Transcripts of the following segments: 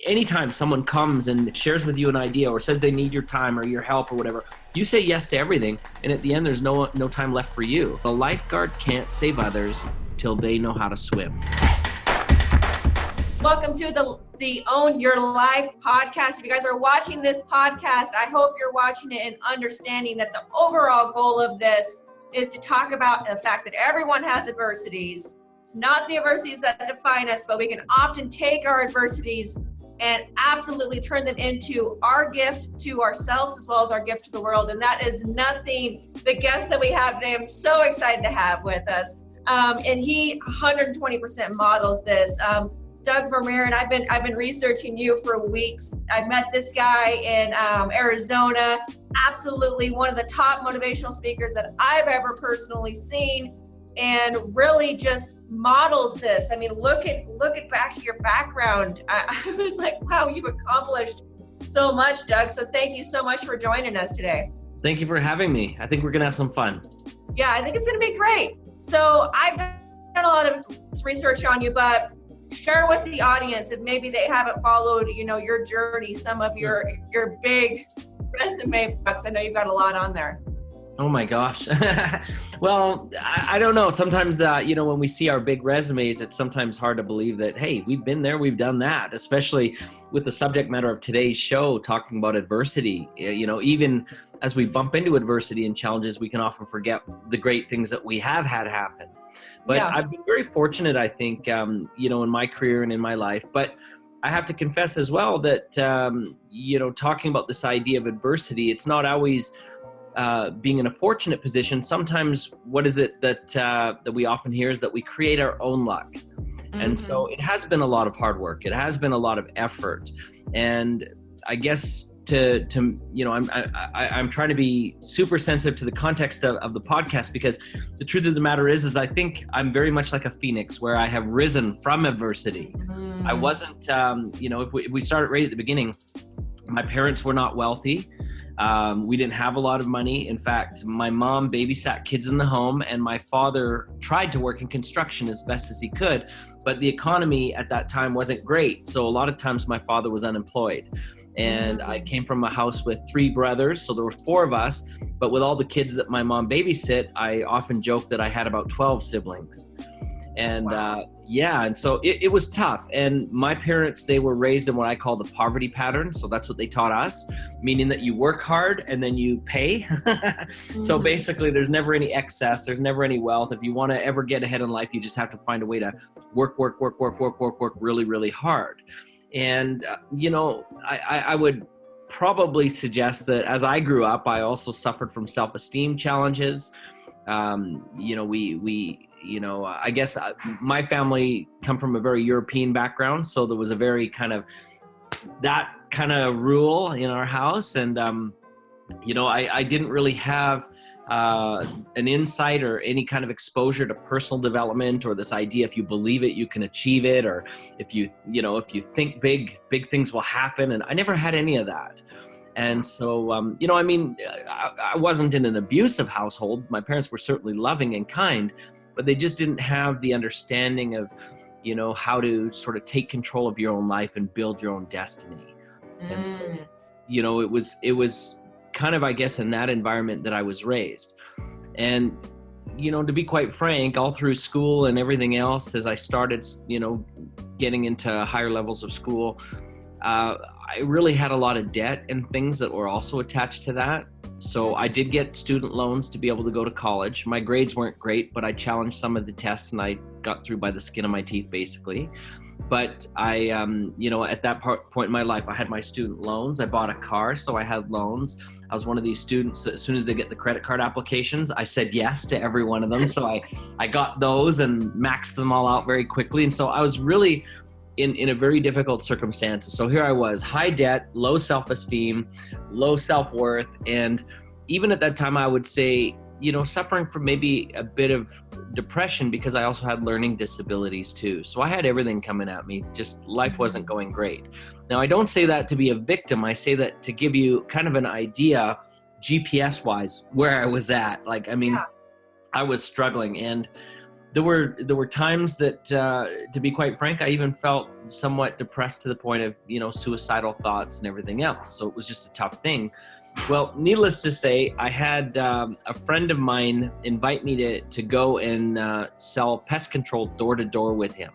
Anytime someone comes and shares with you an idea or says they need your time or your help or whatever, you say yes to everything. And at the end, there's no time left for you. A lifeguard can't save others till they know how to swim. Welcome to the Own Your Life podcast. If you guys are watching this podcast, I hope you're watching it and understanding that the overall goal of this is to talk about the fact that everyone has adversities. It's not the adversities that define us, but we can often take our adversities and absolutely turn them into our gift to ourselves as well as our gift to the world. And that is nothing. The guest that we have today, I'm so excited to have with us. And he 120% models this. Doug Vermeeren, I've been researching you for weeks. I met this guy in Arizona. Absolutely one of the top motivational speakers that I've ever personally seen, and really just models this. I mean, look at back at your background. I was like, wow, you've accomplished so much, Doug. So thank you so much for joining us today. Thank you for having me. I think we're gonna have some fun. Yeah, I think it's gonna be great. So I've done a lot of research on you, but share with the audience if maybe they haven't followed, your journey, some of your big resume books. I know you've got a lot on there. Oh my gosh. Well, I don't know. Sometimes, when we see our big resumes, it's sometimes hard to believe that, hey, we've been there, we've done that, especially with the subject matter of today's show, talking about adversity. Even as we bump into adversity and challenges, we can often forget the great things that we have had happen. But yeah. I've been very fortunate, I think, in my career and in my life. But I have to confess as well that, talking about this idea of adversity, it's not always being in a fortunate position. Sometimes what is it that we often hear is that we create our own luck. Mm-hmm. And so it has been a lot of hard work. It has been a lot of effort. And I guess I'm trying to be super sensitive to the context of the podcast, because the truth of the matter is I think I'm very much like a phoenix where I have risen from adversity. Mm. I wasn't, if we start right at the beginning, my parents were not wealthy. We didn't have a lot of money. In fact, my mom babysat kids in the home, and my father tried to work in construction as best as he could, but the economy at that time wasn't great. So a lot of times my father was unemployed. And I came from a house with 3 brothers, so there were 4 of us, but with all the kids that my mom babysit, I often joke that I had about 12 siblings. And wow. And so it was tough. And my parents, they were raised in what I call the poverty pattern. So that's what they taught us, meaning that you work hard and then you pay. So basically there's never any excess. There's never any wealth. If you want to ever get ahead in life, you just have to find a way to work really, really hard. And, I would probably suggest that as I grew up, I also suffered from self-esteem challenges. I guess my family come from a very European background. So there was a very that kind of rule in our house. And, I didn't really have an insight or any kind of exposure to personal development, or this idea, if you believe it, you can achieve it. Or if you think big things will happen. And I never had any of that. And so, I wasn't in an abusive household. My parents were certainly loving and kind, but they just didn't have the understanding of, how to sort of take control of your own life and build your own destiny. And so, it was kind of, I guess, in that environment that I was raised. And, to be quite frank, all through school and everything else, as I started, getting into higher levels of school, I really had a lot of debt and things that were also attached to that. So I did get student loans to be able to go to college. My grades weren't great, but I challenged some of the tests and I got through by the skin of my teeth, basically. But I, at that point in my life, I had my student loans. I bought a car, so I had loans. I was one of these students that as soon as they get the credit card applications, I said yes to every one of them. So I got those and maxed them all out very quickly. And so I was really in a very difficult circumstances. So here I was, high debt, low self-esteem, low self-worth. And even at that time, I would say, suffering from maybe a bit of depression, because I also had learning disabilities too. So I had everything coming at me. Just life wasn't going great. Now, I don't say that to be a victim. I say that to give you kind of an idea, GPS wise, where I was at. I was struggling. And There were times that, to be quite frank, I even felt somewhat depressed to the point of, suicidal thoughts and everything else. So it was just a tough thing. Well, needless to say, I had a friend of mine invite me to go and sell pest control door to door with him.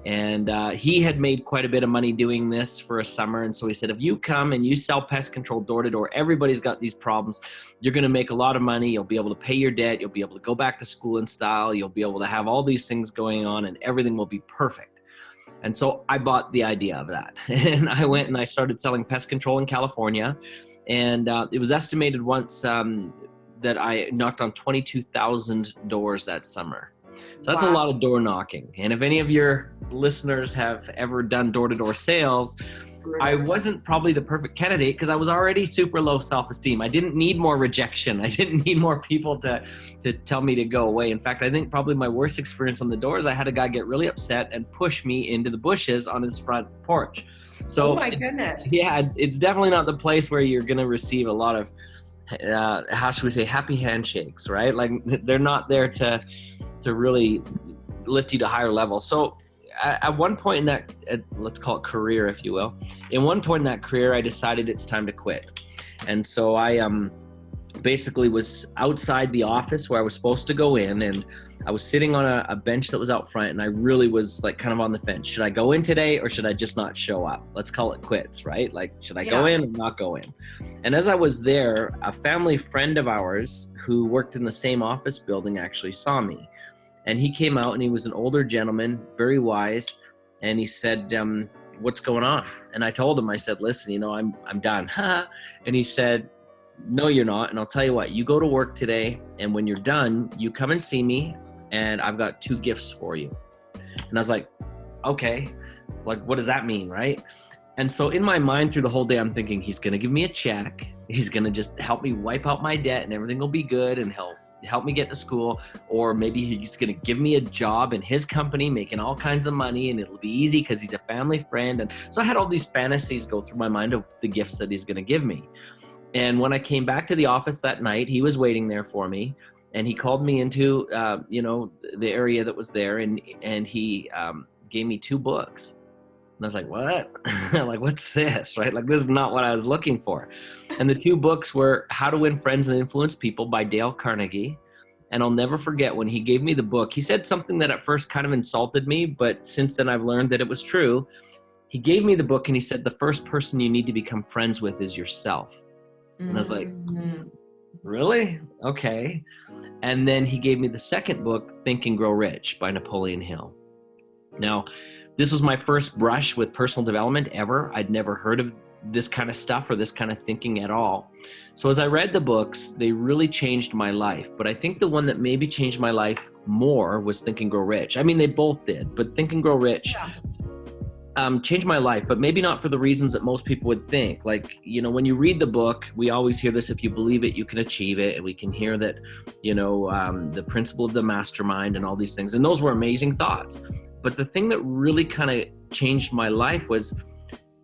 And he had made quite a bit of money doing this for a summer. And so he said, if you come and you sell pest control door to door, everybody's got these problems. You're going to make a lot of money. You'll be able to pay your debt. You'll be able to go back to school in style. You'll be able to have all these things going on and everything will be perfect. And so I bought the idea of that. And I went and I started selling pest control in California. And it was estimated once that I knocked on 22,000 doors that summer. So that's a lot of door knocking. And if any of your listeners have ever done door-to-door sales, I wasn't probably the perfect candidate because I was already super low self-esteem. I didn't need more rejection. I didn't need more people to tell me to go away. In fact, I think probably my worst experience on the doors, I had a guy get really upset and push me into the bushes on his front porch. So, oh my goodness. Yeah, it's definitely not the place where you're going to receive a lot of, how should we say, happy handshakes, right? Like they're not there to really lift you to higher levels. So at one point in that, let's call it career, if you will, in one point in that career, I decided it's time to quit. And so I basically was outside the office where I was supposed to go in, and I was sitting on a bench that was out front, and I really was like kind of on the fence. Should I go in today or should I just not show up? Let's call it quits, right? Like, should I go in or not go in? And as I was there, a family friend of ours who worked in the same office building actually saw me. And he came out, and he was an older gentleman, very wise. And he said, what's going on? And I told him, I said, listen, I'm done. And he said, no, you're not. And I'll tell you what, you go to work today, and when you're done, you come and see me, and I've got 2 gifts for you. And I was like, okay, like, what does that mean, right? And so in my mind through the whole day, I'm thinking he's going to give me a check. He's going to just help me wipe out my debt and everything will be good, and he'll help me get to school, or maybe he's going to give me a job in his company making all kinds of money, and it'll be easy because he's a family friend. And so I had all these fantasies go through my mind of the gifts that he's going to give me. And when I came back to the office that night, he was waiting there for me, and he called me into the area that was there, and he gave me 2 books. And I was like, what? Like, what's this, right? Like, this is not what I was looking for. And the 2 books were How to Win Friends and Influence People by Dale Carnegie. And I'll never forget when he gave me the book, he said something that at first kind of insulted me, but since then I've learned that it was true. He gave me the book and he said, the first person you need to become friends with is yourself. And I was like, really? Okay. And then he gave me the second book, Think and Grow Rich by Napoleon Hill. Now, this was my first brush with personal development ever. I'd never heard of this kind of stuff or this kind of thinking at all. So as I read the books, they really changed my life. But I think the one that maybe changed my life more was Think and Grow Rich. I mean, they both did, but Think and Grow Rich changed my life, but maybe not for the reasons that most people would think. Like, when you read the book, we always hear this, if you believe it, you can achieve it. And we can hear that, the principle of the mastermind and all these things. And those were amazing thoughts. But the thing that really kind of changed my life was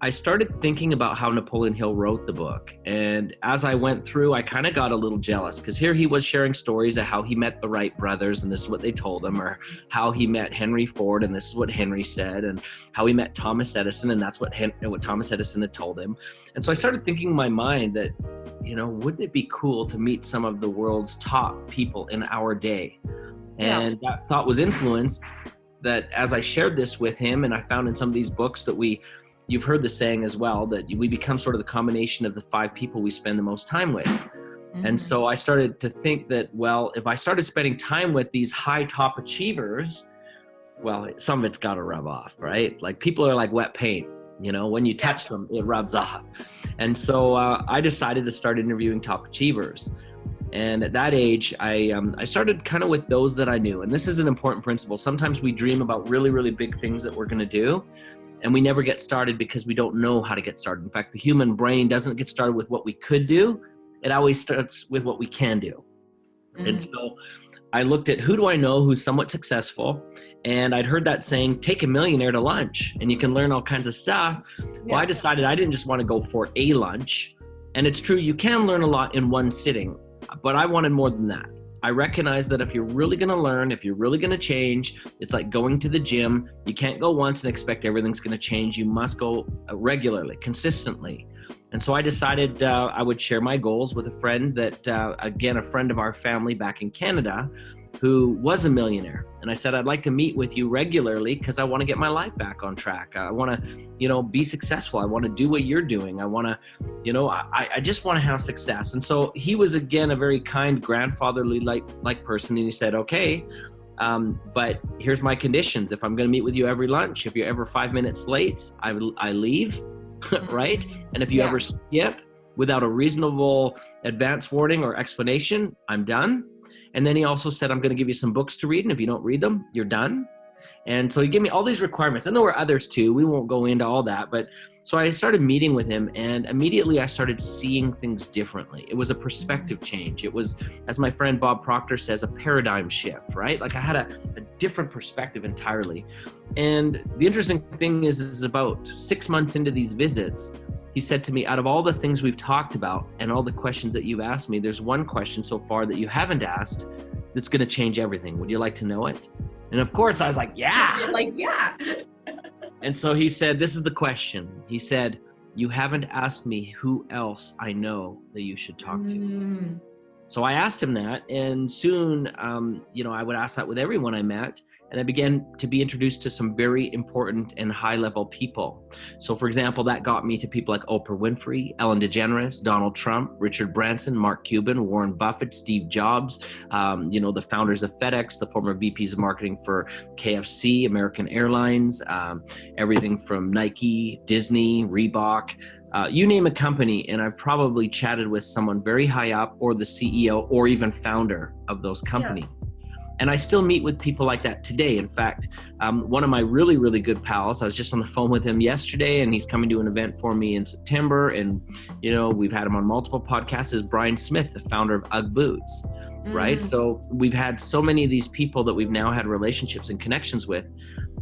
I started thinking about how Napoleon Hill wrote the book. And as I went through, I kind of got a little jealous because here he was sharing stories of how he met the Wright brothers and this is what they told him, or how he met Henry Ford and this is what Henry said, and how he met Thomas Edison and that's what Thomas Edison had told him. And so I started thinking in my mind that, wouldn't it be cool to meet some of the world's top people in our day? And that thought was influenced that as I shared this with him, and I found in some of these books that you've heard the saying as well, that we become sort of the combination of the 5 people we spend the most time with. And so I started to think that, well, if I started spending time with these high top achievers, well, some of it's got to rub off, right? Like people are like wet paint, when you touch them, it rubs off. And so I decided to start interviewing top achievers. And at that age, I started kind of with those that I knew. And this is an important principle. Sometimes we dream about really, really big things that we're going to do, and we never get started because we don't know how to get started. In fact, the human brain doesn't get started with what we could do. It always starts with what we can do. And so I looked at who do I know who's somewhat successful. And I'd heard that saying, take a millionaire to lunch and you can learn all kinds of stuff. Well, I decided I didn't just want to go for a lunch. And it's true, you can learn a lot in one sitting. But I wanted more than that. I recognize that if you're really going to learn, if you're really going to change, it's like going to the gym. You can't go once and expect everything's going to change. You must go regularly, consistently. And so I decided I would share my goals with a friend that, again, a friend of our family back in Canada who was a millionaire. And I said, I'd like to meet with you regularly because I want to get my life back on track. I want to, be successful. I want to do what you're doing. I want to, I just want to have success. And so he was, again, a very kind, grandfatherly like person. And he said, okay, but here's my conditions. If I'm going to meet with you every lunch, if you're ever 5 minutes late, I leave, right? And if you ever skip without a reasonable advance warning or explanation, I'm done. And then he also said, I'm going to give you some books to read. And if you don't read them, you're done. And so he gave me all these requirements. And there were others too. We won't go into all that. But so I started meeting with him, and immediately I started seeing things differently. It was a perspective change. It was, as my friend Bob Proctor says, a paradigm shift, right? Like I had a different perspective entirely. And the interesting thing is about 6 months into these visits, he said to me, out of all the things we've talked about and all the questions that you've asked me, there's one question so far that you haven't asked that's going to change everything. Would you like to know it? And of course I was like, yeah. Yeah. And so he said, this is the question. He said, you haven't asked me who else I know that you should talk to. So I asked him that, and soon, I would ask that with everyone I met. And I began to be introduced to some very important and high-level people. So, for example, that got me to people like Oprah Winfrey, Ellen DeGeneres, Donald Trump, Richard Branson, Mark Cuban, Warren Buffett, Steve Jobs, the founders of FedEx, the former VPs of marketing for KFC, American Airlines, everything from Nike, Disney, Reebok, you name a company, and I've probably chatted with someone very high up or the CEO or even founder of those companies. Yeah. And I still meet with people like that today. In fact, one of my really, really good pals, I was just on the phone with him yesterday, and he's coming to an event for me in September. And, we've had him on multiple podcasts, is Brian Smith, the founder of UGG Boots, right? So we've had so many of these people that we've now had relationships and connections with.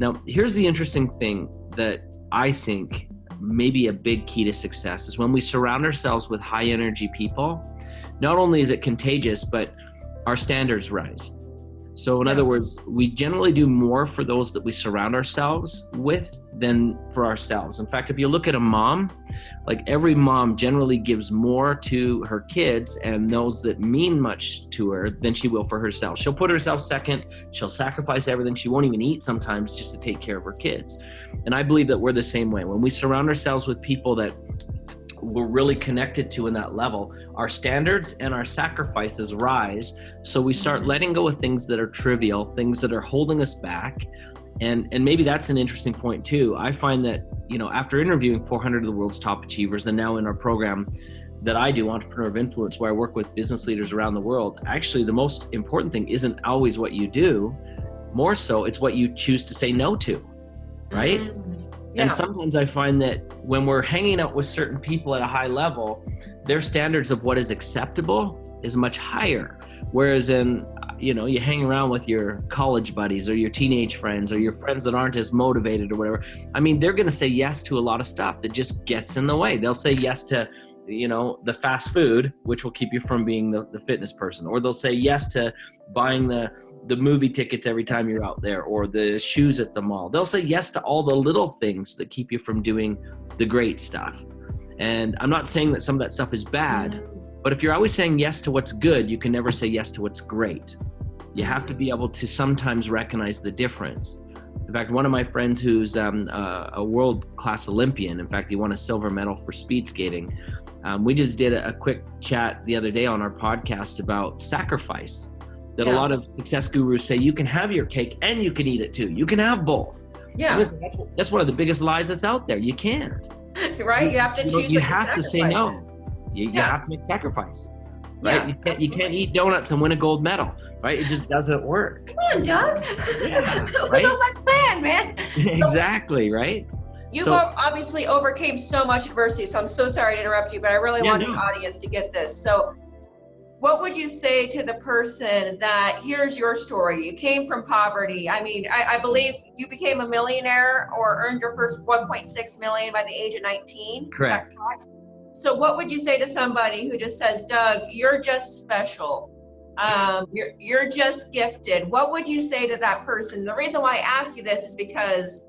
Now, here's the interesting thing that I think may be a big key to success is when we surround ourselves with high energy people, not only is it contagious, but our standards rise. So in other words, we generally do more for those that we surround ourselves with than for ourselves. In fact, if you look at a mom, like every mom generally gives more to her kids and those that mean much to her than she will for herself. She'll put herself second. She'll sacrifice everything. She won't even eat sometimes just to take care of her kids. And I believe that we're the same way. When we surround ourselves with people that we're really connected to in that level, our standards and our sacrifices rise. So we start letting go of things that are trivial, things that are holding us back. And maybe that's an interesting point too. I find that, after interviewing 400 of the world's top achievers, and now in our program that I do, Entrepreneur of Influence, where I work with business leaders around the world, actually the most important thing isn't always what you do. More so, it's what you choose to say no to, right? Yeah. And sometimes I find that when we're hanging out with certain people at a high level, their standards of what is acceptable is much higher. Whereas in, you hang around with your college buddies or your teenage friends or your friends that aren't as motivated or whatever. I mean, they're going to say yes to a lot of stuff that just gets in the way. They'll say yes to, the fast food, which will keep you from being the fitness person. Or they'll say yes to buying the movie tickets every time you're out there, or the shoes at the mall. They'll say yes to all the little things that keep you from doing the great stuff. And I'm not saying that some of that stuff is bad, but if you're always saying yes to what's good, you can never say yes to what's great. You have to be able to sometimes recognize the difference. In fact, one of my friends who's a world-class Olympian, in fact, he won a silver medal for speed skating. We just did a quick chat the other day on our podcast about sacrifice. That a lot of success gurus say you can have your cake and you can eat it too. You can have both. Yeah. That's one of the biggest lies that's out there. You can't. Right? You have to choose. You have to say no. You have to make sacrifice. Right? Yeah, you can't eat donuts and win a gold medal. Right? It just doesn't work. Come on, Doug. Yeah. Right? What's my plan, man? Exactly. Right? You've obviously overcame so much adversity, so I'm so sorry to interrupt you, but I really want the audience to get this. So what would you say to the person that, here's your story, you came from poverty. I mean, I believe you became a millionaire or earned your first 1.6 million by the age of 19. Correct. Is that correct? So what would you say to somebody who just says, Doug, you're just special? You're just gifted. What would you say to that person? The reason why I ask you this is because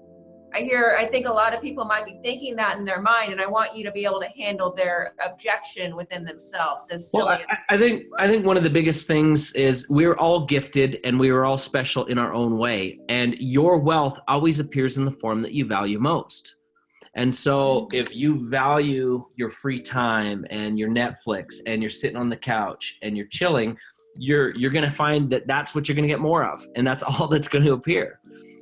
I think a lot of people might be thinking that in their mind, and I want you to be able to handle their objection within themselves. As silly. Well, I think one of the biggest things is we're all gifted and we are all special in our own way. And your wealth always appears in the form that you value most. And so if you value your free time and your Netflix and you're sitting on the couch and you're chilling, you're going to find that that's what you're going to get more of. And that's all that's going to appear.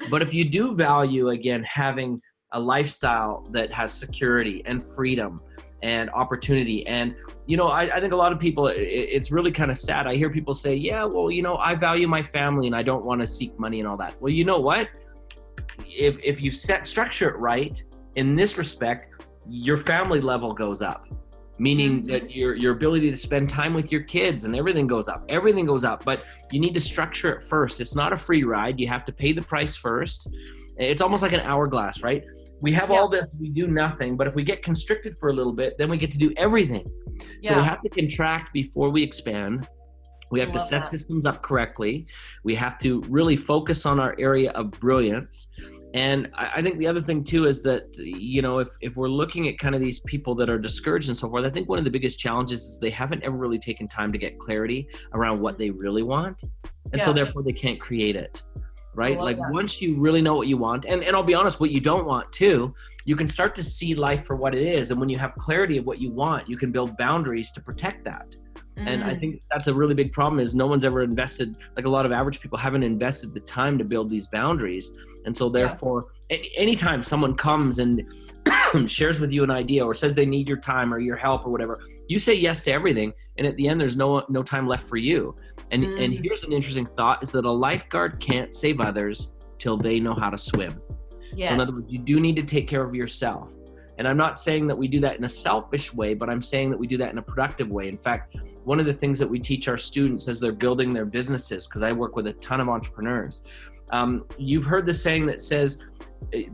But if you do value, again, having a lifestyle that has security and freedom and opportunity, and, I think a lot of people, it's really kind of sad. I hear people say, yeah, well, I value my family and I don't want to seek money and all that. Well, you know what? If you structure it right in this respect, your family level goes up. Meaning that your ability to spend time with your kids and everything goes up. Everything goes up, but you need to structure it first. It's not a free ride. You have to pay the price first. It's almost like an hourglass, right? We have all this, we do nothing, but if we get constricted for a little bit, then we get to do everything. So we have to contract before we expand. We have to set systems up correctly. We have to really focus on our area of brilliance. And I think the other thing too is that, if we're looking at kind of these people that are discouraged and so forth, I think one of the biggest challenges is they haven't ever really taken time to get clarity around what they really want. And so therefore they can't create it, right? Like once you really know what you want, and I'll be honest, what you don't want too, you can start to see life for what it is. And when you have clarity of what you want, you can build boundaries to protect that. And I think that's a really big problem is no one's ever invested, like a lot of average people haven't invested the time to build these boundaries. And so therefore, anytime someone comes and shares with you an idea or says they need your time or your help or whatever, you say yes to everything. And at the end, there's no time left for you. And here's an interesting thought is that a lifeguard can't save others till they know how to swim. Yes. So in other words, you do need to take care of yourself. And I'm not saying that we do that in a selfish way, but I'm saying that we do that in a productive way. In fact, one of the things that we teach our students as they're building their businesses, because I work with a ton of entrepreneurs, you've heard the saying that says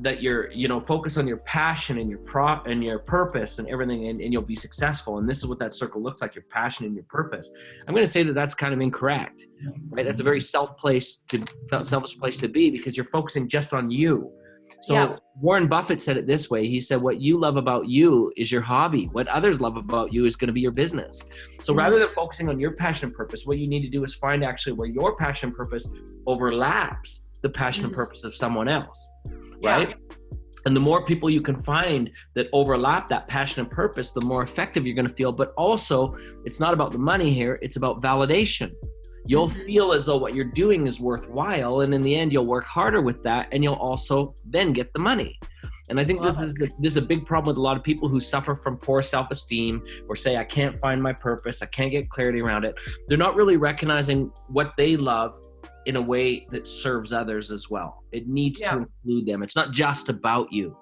that you're, focus on your passion and your purpose and everything, and you'll be successful. And this is what that circle looks like, your passion and your purpose. I'm going to say that that's kind of incorrect, right? That's a very selfish place to be because you're focusing just on you. So Warren Buffett said it this way. He said, what you love about you is your hobby. What others love about you is going to be your business. So rather than focusing on your passion and purpose, what you need to do is find actually where your passion and purpose overlaps the passion and purpose of someone else, right? And the more people you can find that overlap that passion and purpose, the more effective you're going to feel. But also, it's not about the money here. It's about validation. You'll feel as though what you're doing is worthwhile. And in the end, you'll work harder with that. And you'll also then get the money. And I think this is a big problem with a lot of people who suffer from poor self-esteem or say, I can't find my purpose. I can't get clarity around it. They're not really recognizing what they love in a way that serves others as well. It needs to include them. It's not just about you.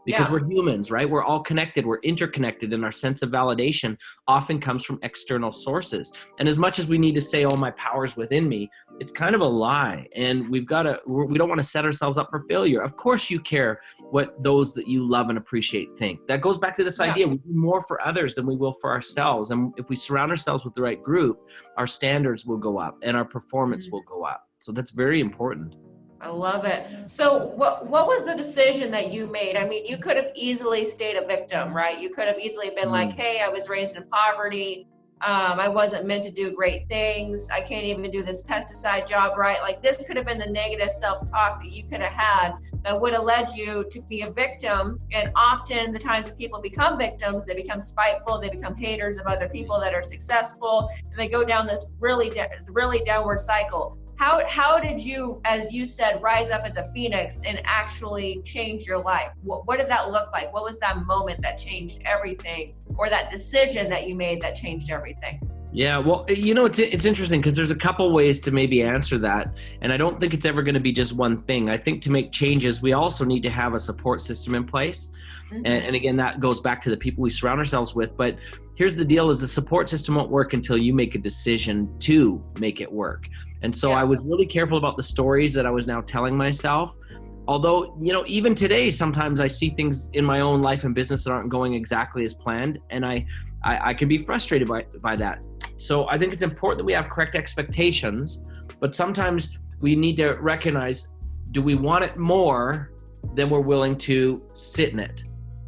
Because we're humans, right? We're all connected. We're interconnected, and our sense of validation often comes from external sources. And as much as we need to say, oh, my power's within me, it's kind of a lie. And we don't want to set ourselves up for failure. Of course you care what those that you love and appreciate think. That goes back to this idea. We do more for others than we will for ourselves. And if we surround ourselves with the right group, our standards will go up and our performance will go up. So that's very important. I love it. So what was the decision that you made? I mean, you could have easily stayed a victim, right? You could have easily been like, hey, I was raised in poverty. I wasn't meant to do great things. I can't even do this pesticide job right. Like this could have been the negative self-talk that you could have had that would have led you to be a victim. And often the times that people become victims, they become spiteful, they become haters of other people that are successful, and they go down this really downward cycle. How did you, as you said, rise up as a phoenix and actually change your life? What did that look like? What was that moment that changed everything, or that decision that you made that changed everything? Yeah, well, it's interesting because there's a couple ways to maybe answer that. And I don't think it's ever going to be just one thing. I think to make changes, we also need to have a support system in place. And again, that goes back to the people we surround ourselves with. But here's the deal is the support system won't work until you make a decision to make it work. And so I was really careful about the stories that I was now telling myself. Although, even today, sometimes I see things in my own life and business that aren't going exactly as planned. And I can be frustrated by that. So I think it's important that we have correct expectations, but sometimes we need to recognize, do we want it more than we're willing to sit in it?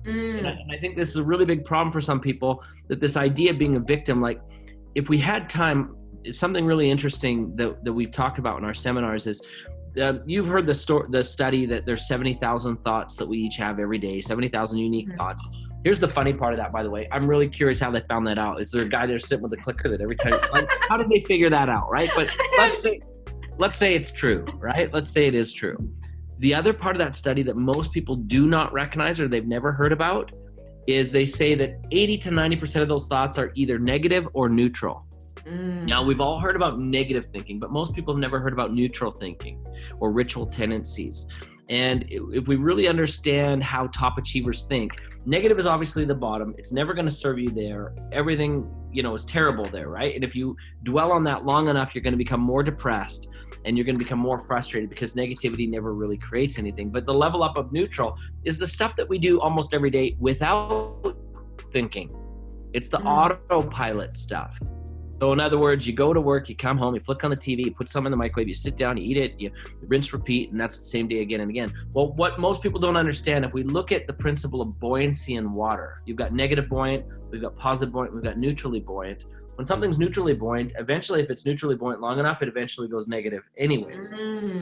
And I think this is a really big problem for some people, that this idea of being a victim, like if we had time, something really interesting that we've talked about in our seminars is, you've heard the study that there's 70,000 thoughts that we each have every day, 70,000 unique thoughts. Here's the funny part of that, by the way. I'm really curious how they found that out. Is there a guy there sitting with a clicker that every time, like, how did they figure that out, right? But let's say it's true, right? Let's say it is true. The other part of that study that most people do not recognize or they've never heard about is they say that 80 to 90% of those thoughts are either negative or neutral. Now, we've all heard about negative thinking, but most people have never heard about neutral thinking or ritual tendencies. And if we really understand how top achievers think, negative is obviously the bottom. It's never going to serve you there. Everything, is terrible there, right? And if you dwell on that long enough, you're going to become more depressed and you're going to become more frustrated, because negativity never really creates anything. But the level up of neutral is the stuff that we do almost every day without thinking. It's the autopilot stuff. So in other words, you go to work, you come home, you flick on the TV, you put some in the microwave, you sit down, you eat it, you rinse, repeat, and that's the same day again and again. Well, what most people don't understand, if we look at the principle of buoyancy in water, you've got negative buoyant, we've got positive buoyant, we've got neutrally buoyant. When something's neutrally buoyant, eventually, if it's neutrally buoyant long enough, it eventually goes negative anyways.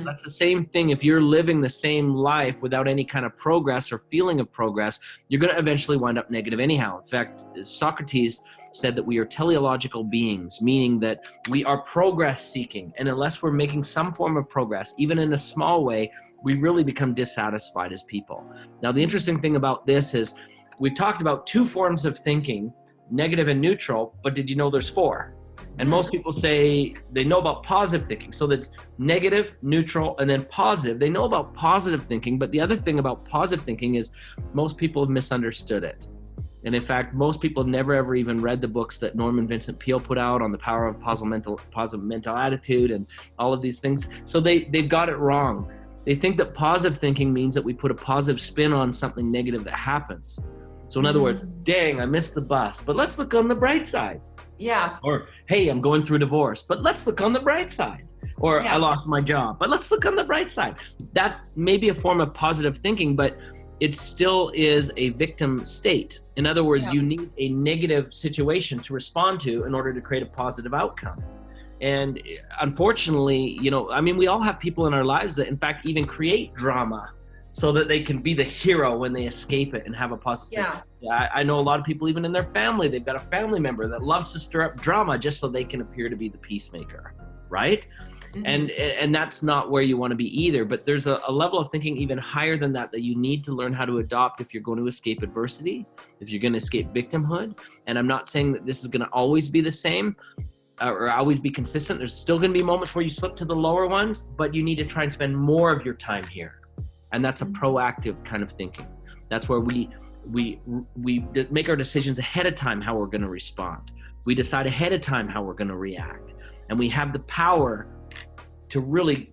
That's the same thing. If you're living the same life without any kind of progress or feeling of progress, you're going to eventually wind up negative anyhow. In fact, Socrates said that we are teleological beings, meaning that we are progress seeking. And unless we're making some form of progress, even in a small way, we really become dissatisfied as people. Now, the interesting thing about this is we've talked about two forms of thinking, negative and neutral, but did you know there's four? And most people say they know about positive thinking. So that's negative, neutral, and then positive. They know about positive thinking, but the other thing about positive thinking is most people have misunderstood it. And in fact, most people have never ever even read the books that Norman Vincent Peale put out on the power of positive mental attitude and all of these things. So they've got it wrong. They think that positive thinking means that we put a positive spin on something negative that happens. So in other words, dang, I missed the bus, but let's look on the bright side. Yeah. Or, hey, I'm going through a divorce, but let's look on the bright side. Or I lost my job, but let's look on the bright side. That may be a form of positive thinking, but it still is a victim state. In other words, you need a negative situation to respond to in order to create a positive outcome. And unfortunately, we all have people in our lives that in fact even create drama so that they can be the hero when they escape it and have a positive. I know a lot of people, even in their family, they've got a family member that loves to stir up drama just so they can appear to be the peacemaker, right? And that's not where you want to be either. But there's a level of thinking even higher than that you need to learn how to adopt if you're going to escape adversity, if you're going to escape victimhood. And I'm not saying that this is going to always be the same or always be consistent. There's still going to be moments where you slip to the lower ones, but you need to try and spend more of your time here. And that's a proactive kind of thinking. That's where we make our decisions ahead of time how we're going to respond. We decide ahead of time how we're going to react. And we have the power to really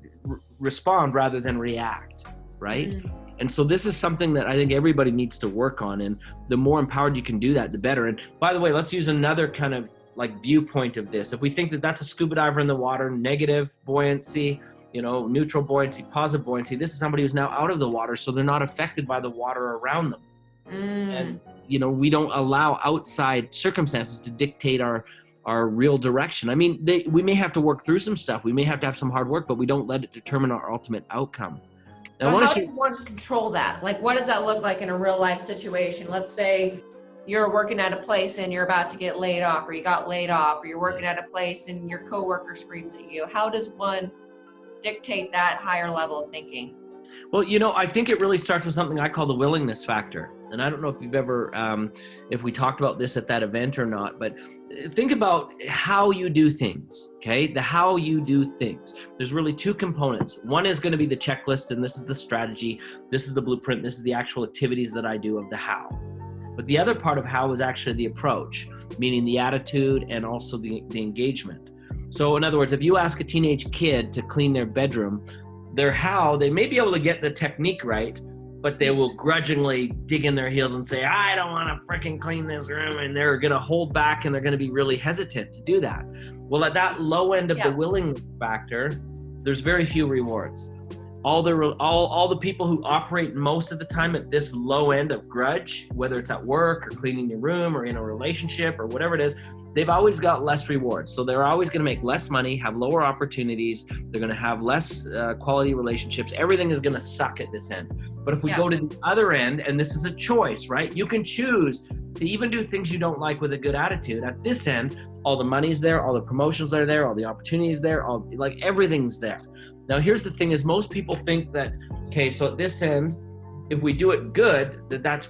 respond rather than react, right? And so this is something that I think everybody needs to work on. And the more empowered you can do that, the better. And by the way, let's use another kind of like viewpoint of this. If we think that that's a scuba diver in the water, negative buoyancy, neutral buoyancy, positive buoyancy, this is somebody who's now out of the water, so they're not affected by the water around them. And, we don't allow outside circumstances to dictate our real direction. I mean, we may have to work through some stuff. We may have to have some hard work, but we don't let it determine our ultimate outcome. So how does one control that? Like, what does that look like in a real life situation? Let's say you're working at a place and you're about to get laid off, or you got laid off, or you're working at a place and your coworker screams at you. How does one dictate that higher level of thinking? Well, I think it really starts with something I call the willingness factor. And I don't know if you've ever, if we talked about this at that event or not, but think about how you do things, okay? The how you do things. There's really two components. One is going to be the checklist, and this is the strategy. This is the blueprint. This is the actual activities that I do of the how. But the other part of how is actually the approach, meaning the attitude and also the engagement. So in other words, if you ask a teenage kid to clean their bedroom, their how, they may be able to get the technique right, but they will grudgingly dig in their heels and say, I don't want to freaking clean this room. And they're going to hold back and they're going to be really hesitant to do that. Well, at that low end of the willingness factor, there's very few rewards. All the people who operate most of the time at this low end of grudge, whether it's at work or cleaning your room or in a relationship or whatever it is, they've always got less rewards. So they're always going to make less money, have lower opportunities. They're going to have less quality relationships. Everything is going to suck at this end. But if we go to the other end, and this is a choice, right? You can choose to even do things you don't like with a good attitude. At this end, all the money's there, all the promotions are there, all the opportunities there, everything's there. Now, here's the thing is most people think that, okay, so at this end, if we do it good, that's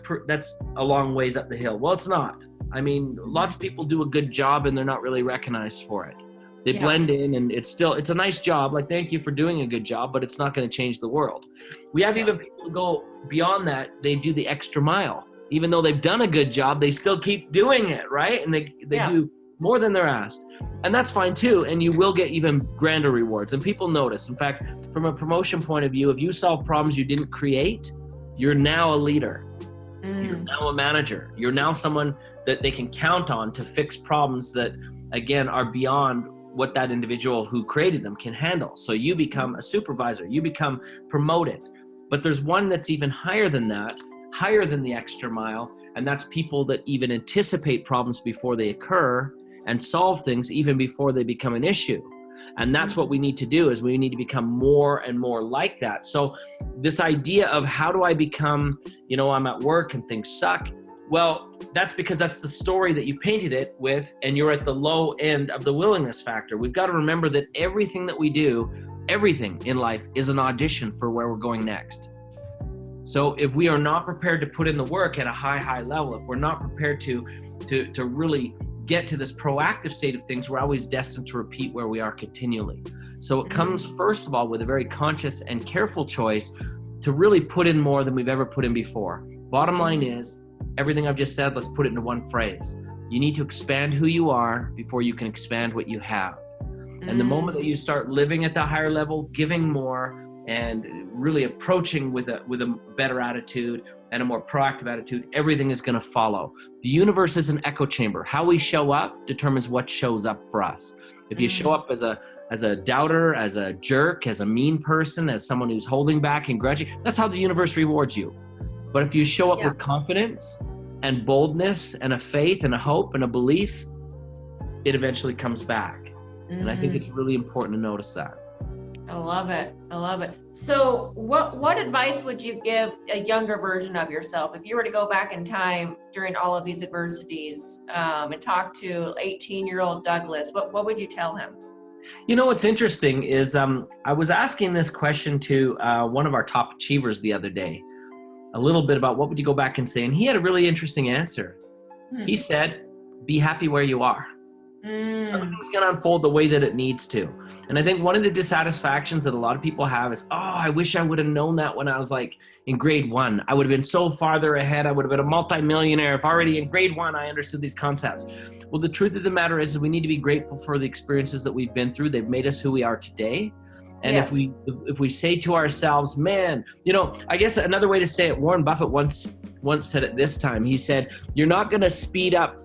a long ways up the hill. Well, it's not. I mean, lots of people do a good job and they're not really recognized for it. They blend in and it's a nice job. Like, thank you for doing a good job, but it's not going to change the world. We have even people who go beyond that. They do the extra mile. Even though they've done a good job, they still keep doing it, right? And they do more than they're asked. And that's fine too. And you will get even grander rewards. And people notice. In fact, from a promotion point of view, if you solve problems you didn't create, you're now a leader. You're now a manager. You're now someone that they can count on to fix problems that, again, are beyond what that individual who created them can handle. So you become a supervisor. You become promoted. But there's one that's even higher than that, higher than the extra mile, and that's people that even anticipate problems before they occur and solve things even before they become an issue. And that's what we need to do, is we need to become more and more like that. So this idea of how do I become, I'm at work and things suck. Well, that's because that's the story that you painted it with, and you're at the low end of the willingness factor. We've got to remember that everything that we do, everything in life is an audition for where we're going next. So if we are not prepared to put in the work at a high level, if we're not prepared to really get to this proactive state of things, we're always destined to repeat where we are continually. So it comes, first of all, with a very conscious and careful choice to really put in more than we've ever put in before. Bottom line is, everything I've just said, let's put it into one phrase. You need to expand who you are before you can expand what you have. And the moment that you start living at that higher level, giving more, and really approaching with a better attitude and a more proactive attitude, everything is going to follow. The universe is an echo chamber. How we show up determines what shows up for us. If you show up as a doubter, as a jerk, as a mean person, as someone who's holding back and grudging, that's how the universe rewards you. But if you show up with confidence and boldness and a faith and a hope and a belief, it eventually comes back. And I think it's really important to notice that. I love it. So what advice would you give a younger version of yourself if you were to go back in time during all of these adversities and talk to 18-year-old Douglas? What would you tell him? What's interesting is I was asking this question to one of our top achievers the other day, a little bit about what would you go back and say? And he had a really interesting answer. He said, be happy where you are. Everything's going to unfold the way that it needs to. And I think one of the dissatisfactions that a lot of people have is, I wish I would have known that when I was like in grade 1. I would have been so farther ahead. I would have been a multimillionaire if already in grade 1 I understood these concepts. Well, the truth of the matter is that we need to be grateful for the experiences that we've been through. They've made us who we are today. And if we say to ourselves, man, I guess another way to say it, Warren Buffett once said it this time. He said, you're not going to speed up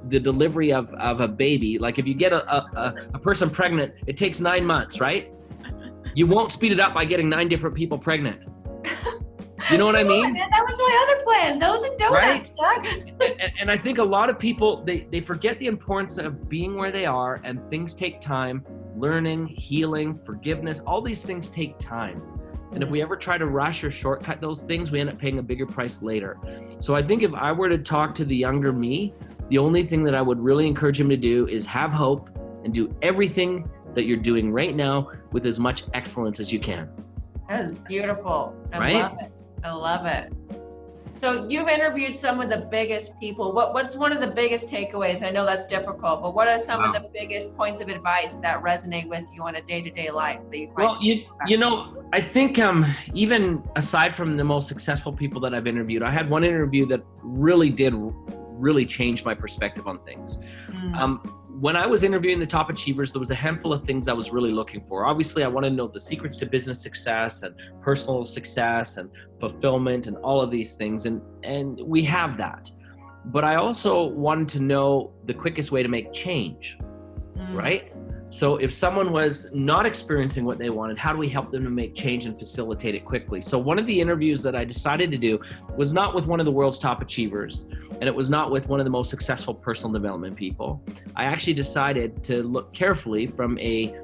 the delivery of a baby. Like if you get a person pregnant, it takes 9 months, right? You won't speed it up by getting 9 different people pregnant. You know what I mean? Man, that was my other plan. Those and donuts, right? Doug. And I think a lot of people, they forget the importance of being where they are, and things take time. Learning, healing, forgiveness, all these things take time. And if we ever try to rush or shortcut those things, we end up paying a bigger price later. So I think if I were to talk to the younger me, the only thing that I would really encourage him to do is have hope and do everything that you're doing right now with as much excellence as you can. That is beautiful. I love it. So you've interviewed some of the biggest people. What's one of the biggest takeaways? I know that's difficult, but what are some of the biggest points of advice that resonate with you on a day-to-day life that you find? Well, I think even aside from the most successful people that I've interviewed, I had one interview that really change my perspective on things. when I was interviewing the top achievers, there was a handful of things I was really looking for. Obviously, I wanted to know the secrets to business success and personal success and fulfillment and all of these things. And we have that. But I also wanted to know the quickest way to make change, right? So if someone was not experiencing what they wanted, how do we help them to make change and facilitate it quickly? So one of the interviews that I decided to do was not with one of the world's top achievers, and it was not with one of the most successful personal development people. I actually decided to look carefully from a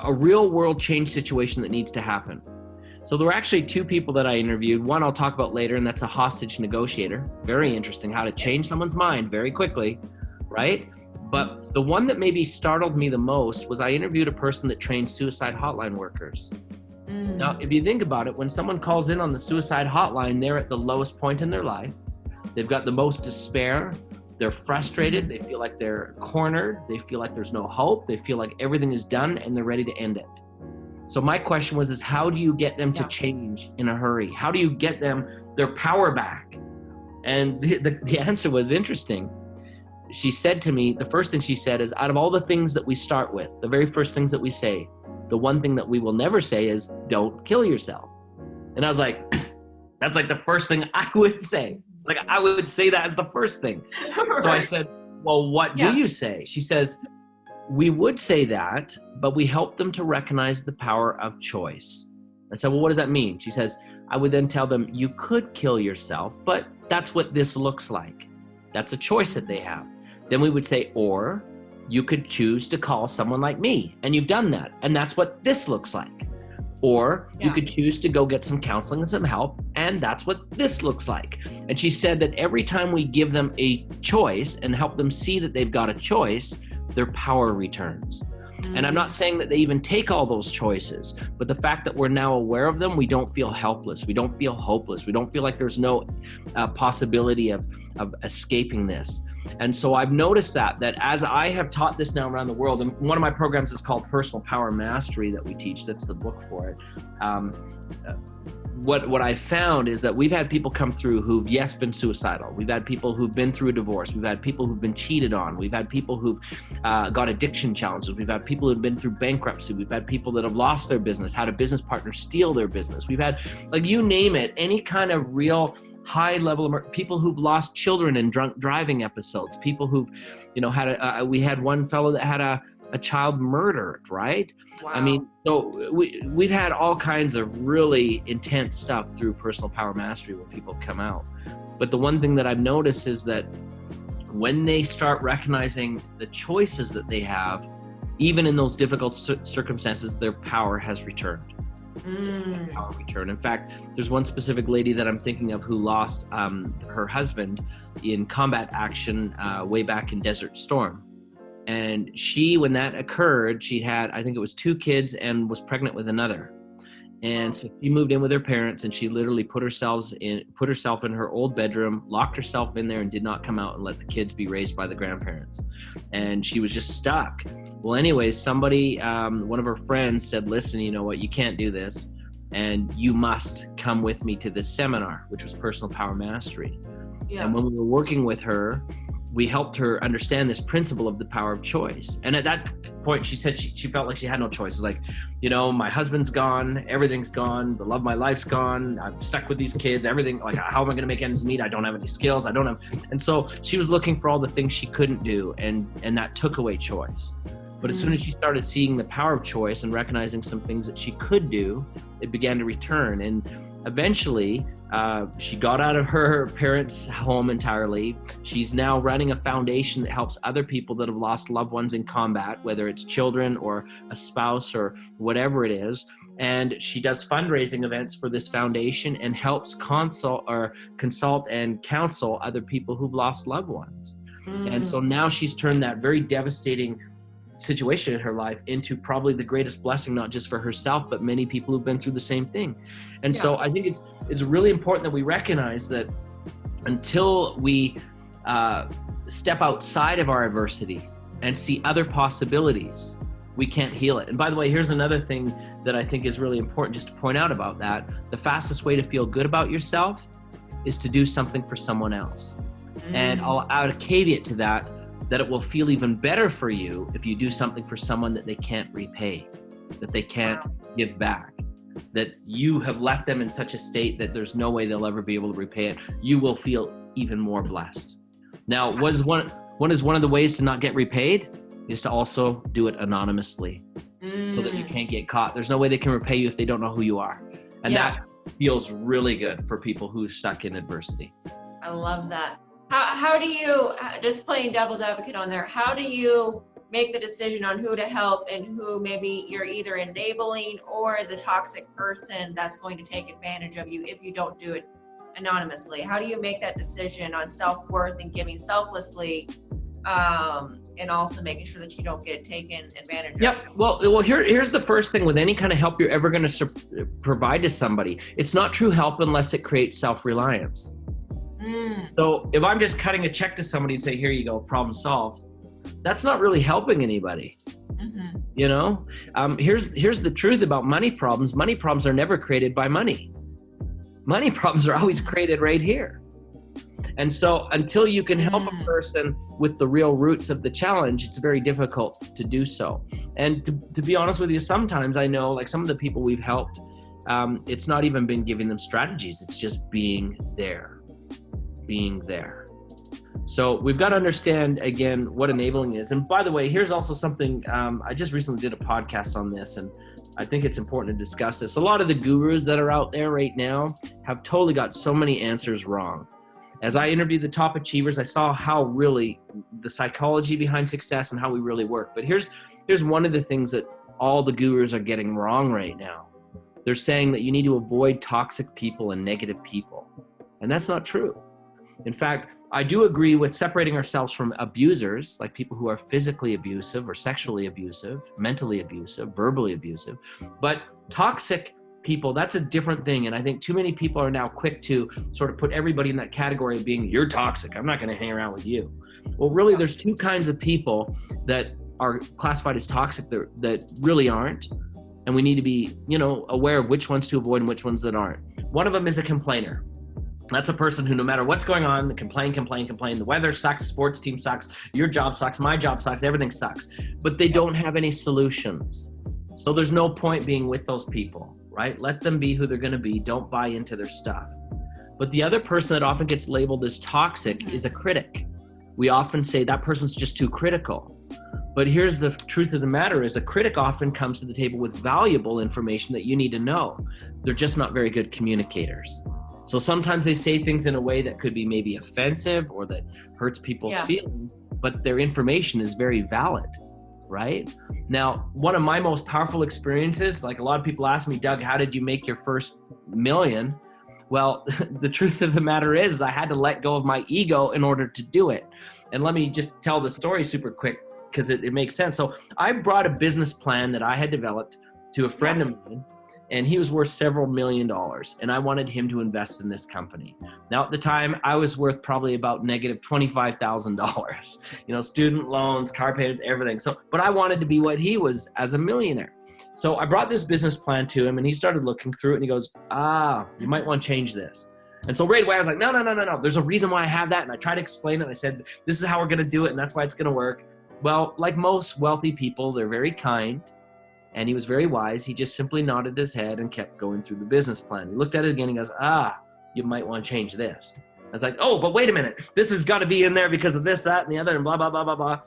real world change situation that needs to happen. So there were actually two people that I interviewed. One I'll talk about later, and that's a hostage negotiator. Very interesting, how to change someone's mind very quickly, right? But the one that maybe startled me the most was I interviewed a person that trains suicide hotline workers. Now, if you think about it, when someone calls in on the suicide hotline, they're at the lowest point in their life. They've got the most despair. They're frustrated. They feel like they're cornered. They feel like there's no hope. They feel like everything is done and they're ready to end it. So my question was, how do you get them to change in a hurry? How do you get them their power back? And the answer was interesting. She said to me, the first thing she said is, out of all the things that we start with, the very first things that we say, the one thing that we will never say is, don't kill yourself. And I was like, that's like the first thing I would say. Like I would say that as the first thing. So I said, well, what do you say? She says, we would say that, but we help them to recognize the power of choice. I said, well, what does that mean? She says, I would then tell them, you could kill yourself, but that's what this looks like. That's a choice that they have. Then we would say, or you could choose to call someone like me, and you've done that, and that's what this looks like. Or you could choose to go get some counseling and some help, and that's what this looks like. And she said that every time we give them a choice and help them see that they've got a choice, their power returns. And I'm not saying that they even take all those choices, but the fact that we're now aware of them, we don't feel helpless. We don't feel hopeless. We don't feel like there's no possibility of escaping this. And so I've noticed that as I have taught this now around the world, and one of my programs is called Personal Power Mastery that we teach. That's the book for it. What I found is that we've had people come through who've, yes, been suicidal. We've had people who've been through a divorce. We've had people who've been cheated on. We've had people who've got addiction challenges. We've had people who've been through bankruptcy. We've had people that have lost their business, had a business partner steal their business. We've had, like, you name it, any kind of real high level people who've lost children in drunk driving episodes, people who've, had we had one fellow that had a child murdered, right? Wow. I mean, so we've had all kinds of really intense stuff through Personal Power Mastery where people come out. But the one thing that I've noticed is that when they start recognizing the choices that they have, even in those difficult circumstances, their power has returned. Power return. In fact, there's one specific lady that I'm thinking of who lost her husband in combat action way back in Desert Storm. And she, when that occurred, she had, I think it was 2 kids and was pregnant with another. And so she moved in with her parents, and she literally put herself in her old bedroom, locked herself in there, and did not come out and let the kids be raised by the grandparents. And she was just stuck. Well, anyways, somebody, one of her friends said, listen, you know what, you can't do this, and you must come with me to this seminar, which was Personal Power Mastery. Yeah. And when we were working with her, we helped her understand this principle of the power of choice. And at that point, she said she felt like she had no choice. It's like, my husband's gone, everything's gone, the love of my life's gone, I'm stuck with these kids, everything, like, how am I gonna make ends meet? I don't have any skills, and so she was looking for all the things she couldn't do, and that took away choice. But as soon as she started seeing the power of choice and recognizing some things that she could do, it began to return. And eventually, she got out of her parents' home entirely. She's now running a foundation that helps other people that have lost loved ones in combat, whether it's children or a spouse or whatever it is. And she does fundraising events for this foundation and helps consult and counsel other people who've lost loved ones. And so now she's turned that very devastating situation in her life into probably the greatest blessing, not just for herself, but many people who've been through the same thing. And so I think it's really important that we recognize that until we step outside of our adversity and see other possibilities, we can't heal it. And by the way, here's another thing that I think is really important just to point out about that. The fastest way to feel good about yourself is to do something for someone else. And I'll add a caveat to that it will feel even better for you if you do something for someone that they can't repay, that they can't give back, that you have left them in such a state that there's no way they'll ever be able to repay it. You will feel even more blessed. Now, one of the ways to not get repaid is to also do it anonymously so that you can't get caught. There's no way they can repay you if they don't know who you are. And that feels really good for people who are stuck in adversity. I love that. How do you, just playing devil's advocate on there, how do you make the decision on who to help and who maybe you're either enabling or is a toxic person that's going to take advantage of you if you don't do it anonymously? How do you make that decision on self-worth and giving selflessly, and also making sure that you don't get taken advantage of? Yep. Well, here's the first thing with any kind of help you're ever going to provide to somebody. It's not true help unless it creates self-reliance. So if I'm just cutting a check to somebody and say, here you go, problem solved, that's not really helping anybody. You know, here's the truth about money problems. Money problems are never created by money. Money problems are always created right here. And so until you can help a person with the real roots of the challenge, it's very difficult to do so. And to be honest with you, sometimes I know, like some of the people we've helped, it's not even been giving them strategies. It's just being there. So we've got to understand, again, what enabling is. And by the way, here's also something, I just recently did a podcast on this, and I think it's important to discuss this. A lot of the gurus that are out there right now have totally got so many answers wrong. As I interviewed the top achievers, I saw how really the psychology behind success and how we really work. But here's one of the things that all the gurus are getting wrong right now. They're saying that you need to avoid toxic people and negative people. And that's not true. In fact, I do agree with separating ourselves from abusers, like people who are physically abusive or sexually abusive, mentally abusive, verbally abusive. But toxic people, that's a different thing. And I think too many people are now quick to sort of put everybody in that category of being, you're toxic, I'm not going to hang around with you. Well, really, there's two kinds of people that are classified as toxic that really aren't. And we need to be, aware of which ones to avoid and which ones that aren't. One of them is a complainer. That's a person who, no matter what's going on, they complain. The weather sucks, sports team sucks, your job sucks, my job sucks, everything sucks. But they don't have any solutions. So there's no point being with those people, right? Let them be who they're going to be. Don't buy into their stuff. But the other person that often gets labeled as toxic is a critic. We often say that person's just too critical. But here's the truth of the matter is a critic often comes to the table with valuable information that you need to know. They're just not very good communicators. So sometimes they say things in a way that could be maybe offensive or that hurts people's feelings, but their information is very valid, right? Now, one of my most powerful experiences, like a lot of people ask me, Doug, how did you make your first million? Well, the truth of the matter is I had to let go of my ego in order to do it. And let me just tell the story super quick because it makes sense. So I brought a business plan that I had developed to a friend of mine, and he was worth several $1 million, and I wanted him to invest in this company. Now, at the time, I was worth probably about negative $25,000, student loans, car payments, everything. So, but I wanted to be what he was as a millionaire. So I brought this business plan to him, and he started looking through it, and he goes, you might want to change this. And so right away, I was like, no. There's a reason why I have that. And I tried to explain it. I said, this is how we're going to do it, and that's why it's going to work. Well, like most wealthy people, they're very kind. And he was very wise. He just simply nodded his head and kept going through the business plan. He looked at it again and goes, you might want to change this. I was like, oh, but wait a minute. This has got to be in there because of this, that, and the other, and blah, blah, blah, blah, blah.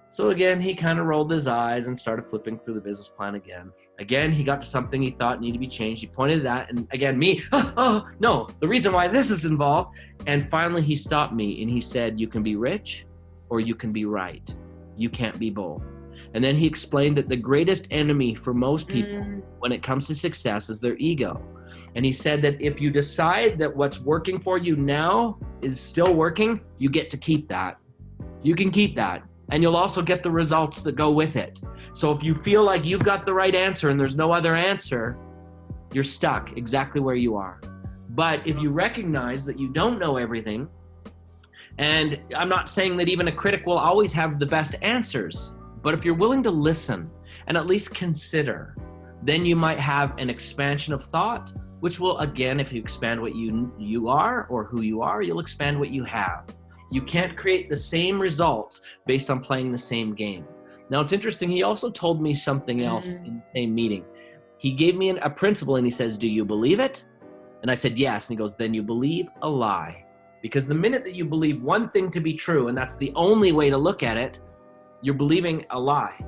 So again, he kind of rolled his eyes and started flipping through the business plan again. Again, he got to something he thought needed to be changed. He pointed at that, and again, no, the reason why this is involved. And finally, he stopped me, and he said, you can be rich or you can be right. You can't be both. And then he explained that the greatest enemy for most people when it comes to success is their ego. And he said that if you decide that what's working for you now is still working, you get to keep that. You can keep that. And you'll also get the results that go with it. So if you feel like you've got the right answer and there's no other answer, you're stuck exactly where you are. But if you recognize that you don't know everything, and I'm not saying that even a critic will always have the best answers, but if you're willing to listen and at least consider, then you might have an expansion of thought, which will, again, if you expand what you are or who you are, you'll expand what you have. You can't create the same results based on playing the same game. Now, it's interesting. He also told me something else in the same meeting. He gave me a principle and he says, do you believe it? And I said, yes. And he goes, then you believe a lie. Because the minute that you believe one thing to be true, and that's the only way to look at it, you're believing a lie.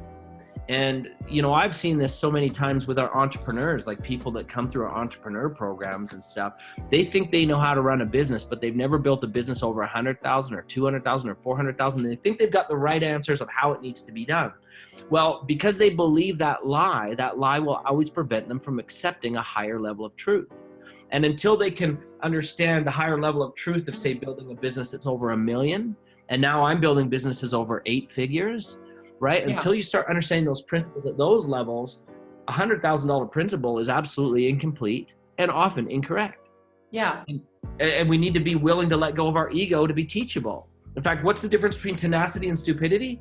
And, you know, I've seen this so many times with our entrepreneurs, like people that come through our entrepreneur programs and stuff. They think they know how to run a business, but they've never built a business over 100,000 or 200,000 or 400,000. They think they've got the right answers of how it needs to be done. Well, because they believe that lie will always prevent them from accepting a higher level of truth. And until they can understand the higher level of truth of, say, building a business that's over $1 million, and now I'm building businesses over 8 figures, right? Yeah. Until you start understanding those principles at those levels, a $100,000 principle is absolutely incomplete and often incorrect. Yeah. And we need to be willing to let go of our ego to be teachable. In fact, what's the difference between tenacity and stupidity?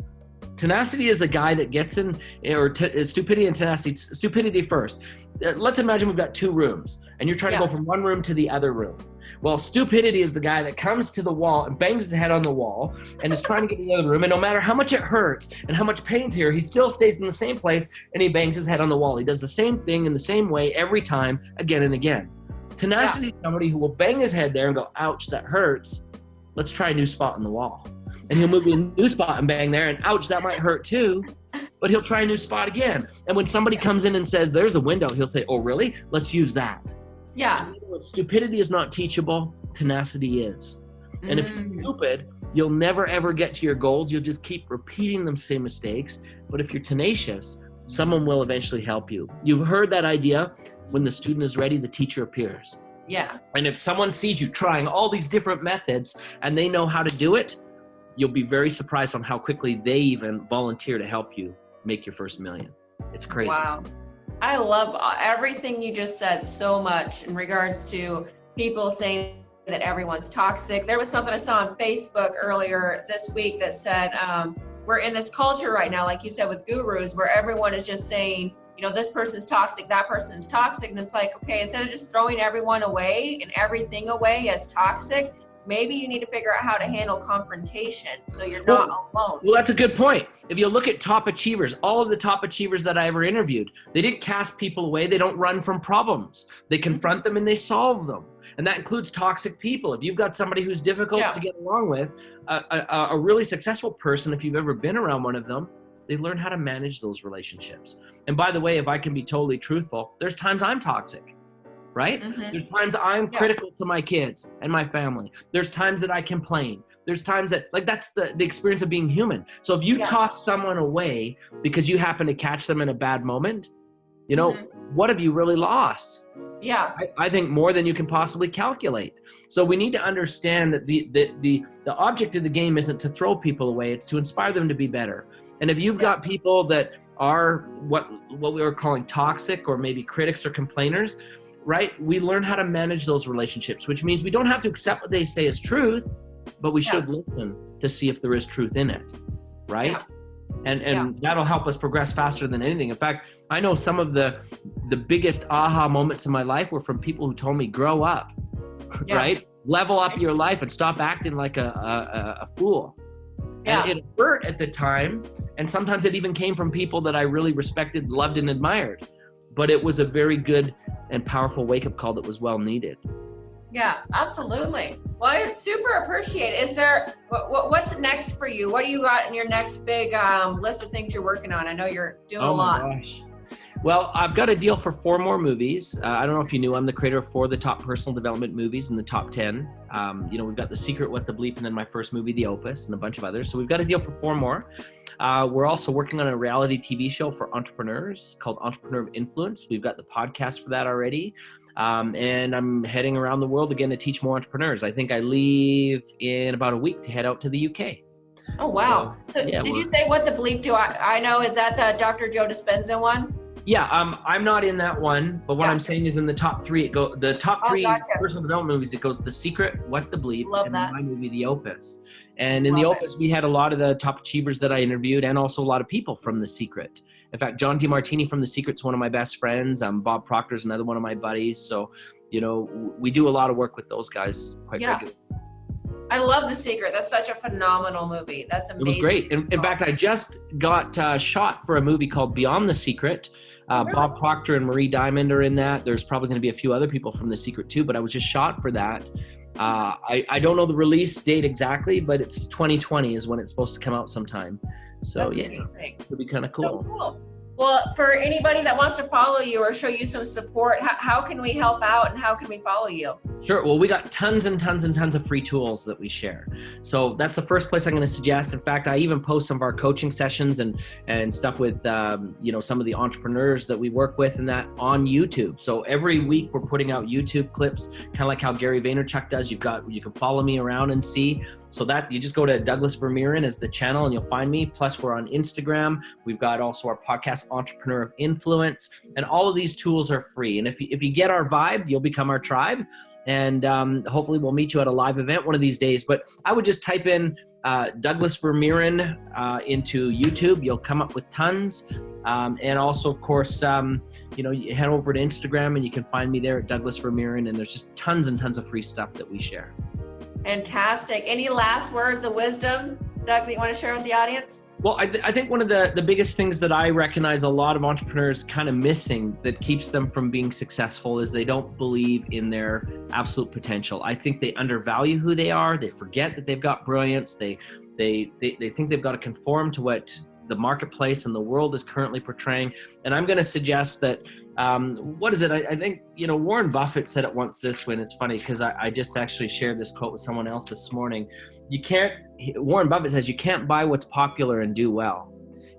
Tenacity is a guy that gets in, or stupidity and tenacity. Stupidity first. Let's imagine we've got 2 rooms and you're trying to go from one room to the other room. Well, stupidity is the guy that comes to the wall and bangs his head on the wall and is trying to get to the other room. And no matter how much it hurts and how much pain's here, he still stays in the same place and he bangs his head on the wall. He does the same thing in the same way every time, again and again. Tenacity is somebody who will bang his head there and go, ouch, that hurts. Let's try a new spot on the wall. And he'll move to a new spot and bang there, and ouch, that might hurt too, but he'll try a new spot again. And when somebody comes in and says, there's a window, he'll say, oh, really? Let's use that. Yeah. So, stupidity is not teachable, tenacity is. And if you're stupid, you'll never ever get to your goals. You'll just keep repeating the same mistakes. But if you're tenacious, someone will eventually help you. You've heard that idea, when the student is ready, the teacher appears. Yeah. And if someone sees you trying all these different methods and they know how to do it, you'll be very surprised on how quickly they even volunteer to help you make your first $1 million. It's crazy. Wow. I love everything you just said so much in regards to people saying that everyone's toxic. There was something I saw on Facebook earlier this week that said, we're in this culture right now, like you said, with gurus, where everyone is just saying, you know, this person's toxic, that person's toxic. And it's like, okay, instead of just throwing everyone away and everything away as toxic, maybe you need to figure out how to handle confrontation so you're not alone. Well, that's a good point. If you look at top achievers, all of the top achievers that I ever interviewed, they didn't cast people away. They don't run from problems. They confront them and they solve them. And that includes toxic people. If you've got somebody who's difficult to get along with, a really successful person, if you've ever been around one of them, they learn how to manage those relationships. And by the way, if I can be totally truthful, there's times I'm toxic. Right? There's times I'm critical to my kids and my family. There's times that I complain. There's times that, like, that's the experience of being human. So if you toss someone away because you happen to catch them in a bad moment, you know, what have you really lost? Yeah. I think more than you can possibly calculate. So we need to understand that the object of the game isn't to throw people away. It's to inspire them to be better. And if you've got people that are what we were calling toxic, or maybe critics or complainers, right? We learn how to manage those relationships, which means we don't have to accept what they say as truth, but we should listen to see if there is truth in it, right? Yeah. And that'll help us progress faster than anything. In fact, I know some of the biggest aha moments in my life were from people who told me, grow up, right? Level up your life and stop acting like a fool. Yeah. And it hurt at the time, and sometimes it even came from people that I really respected, loved, and admired. But it was a very good and powerful wake-up call that was well needed. Yeah, absolutely. Well, I super appreciate it. Is there, what's next for you? What do you got in your next big list of things you're working on? I know you're doing a lot. Oh my gosh. Well, I've got a deal for 4 more movies. I don't know if you knew, I'm the creator of 4 of the top personal development movies in the top 10. You know, we've got The Secret, What the Bleep, and then my first movie, The Opus, and a bunch of others. So we've got a deal for 4 more. We're also working on a reality TV show for entrepreneurs called Entrepreneur of Influence. We've got the podcast for that already. And I'm heading around the world again to teach more entrepreneurs. I think I leave in about a week to head out to the UK. Oh, wow. So did you say What the Bleep do I know? Is that the Dr. Joe Dispenza one? Yeah, I'm not in that one, but what I'm saying is in the top 3, the top 3 personal development movies, it goes The Secret, What the Bleep, and my movie, The Opus. And in The Opus, we had a lot of the top achievers that I interviewed, and also a lot of people from The Secret. In fact, John DeMartini from The Secret's one of my best friends. Bob Proctor's another one of my buddies. So, you know, we do a lot of work with those guys quite regularly. I love The Secret. That's such a phenomenal movie. That's amazing. It was great. In fact, I just got shot for a movie called Beyond the Secret. Really? Bob Proctor and Marie Diamond are in that. There's probably going to be a few other people from The Secret too, but I was just shot for that. I don't know the release date exactly, but it's 2020 is when it's supposed to come out sometime. So That's yeah, amazing. it'll be kind of cool. So cool. Well, for anybody that wants to follow you or show you some support, how can we help out and how can we follow you? Sure. Well, we got tons and tons and tons of free tools that we share. So that's the first place I'm going to suggest. In fact, I even post some of our coaching sessions and stuff with, some of the entrepreneurs that we work with and that on YouTube. So every week we're putting out YouTube clips, kind of like how Gary Vaynerchuk does. You can follow me around and see. So that you just go to Douglas Vermeeren as the channel and you'll find me. Plus we're on Instagram. We've got also our podcast, Entrepreneur of Influence, and all of these tools are free. And if you get our vibe, you'll become our tribe. And hopefully we'll meet you at a live event one of these days. But I would just type in Douglas Vermeeren into YouTube. You'll come up with tons. And also, of course, you head over to Instagram and you can find me there at Douglas Vermeeren. And there's just tons and tons of free stuff that we share. Fantastic. Any last words of wisdom, Doug, that you want to share with the audience? Well, I think one of the biggest things that I recognize a lot of entrepreneurs kind of missing that keeps them from being successful is they don't believe in their absolute potential. I think they undervalue who they are. They forget that they've got brilliance. They think they've got to conform to what the marketplace and the world is currently portraying. And I'm going to suggest that, what is it? I think, Warren Buffett said it once this way, and it's funny because I just actually shared this quote with someone else this morning. Warren Buffett says, you can't buy what's popular and do well.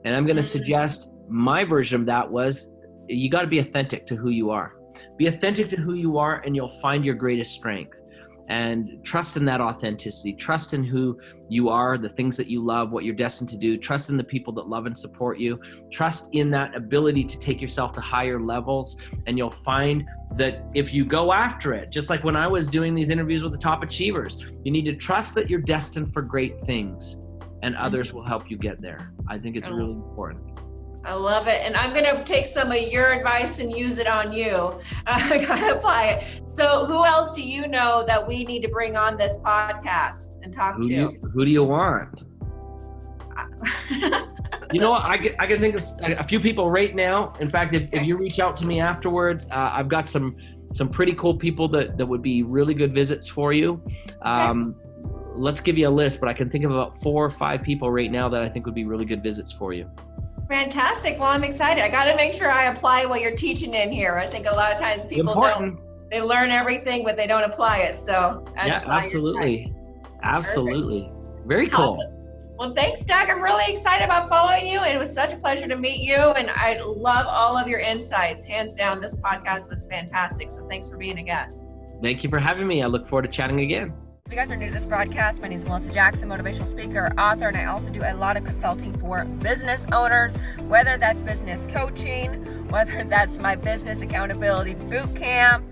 And I'm going to suggest my version of that was, you got to be authentic to who you are. Be authentic to who you are and you'll find your greatest strength. And trust in that authenticity. Trust in who you are, the things that you love, what you're destined to do. Trust in the people that love and support you. Trust in that ability to take yourself to higher levels. And you'll find that if you go after it, just like when I was doing these interviews with the top achievers, you need to trust that you're destined for great things and others will help you get there. I think it's really important. I love it. And I'm going to take some of your advice and use it on you. I got to apply it. So who else do you know that we need to bring on this podcast and talk to? Who do you want? I can think of a few people right now. In fact, if you reach out to me afterwards, I've got some pretty cool people that would be really good visits for you. Let's give you a list, but I can think of about 4 or 5 people right now that I think would be really good visits for you. Fantastic. Well, I'm excited. I got to make sure I apply what you're teaching in here. I think a lot of times people they learn everything, but they don't apply it. So absolutely. Very cool. Awesome. Well, thanks, Doug. I'm really excited about following you. It was such a pleasure to meet you. And I love all of your insights. Hands down, this podcast was fantastic. So thanks for being a guest. Thank you for having me. I look forward to chatting again. If you guys are new to this broadcast, my name is Melissa Jackson, motivational speaker, author, and I also do a lot of consulting for business owners, whether that's business coaching, whether that's my business accountability boot camp,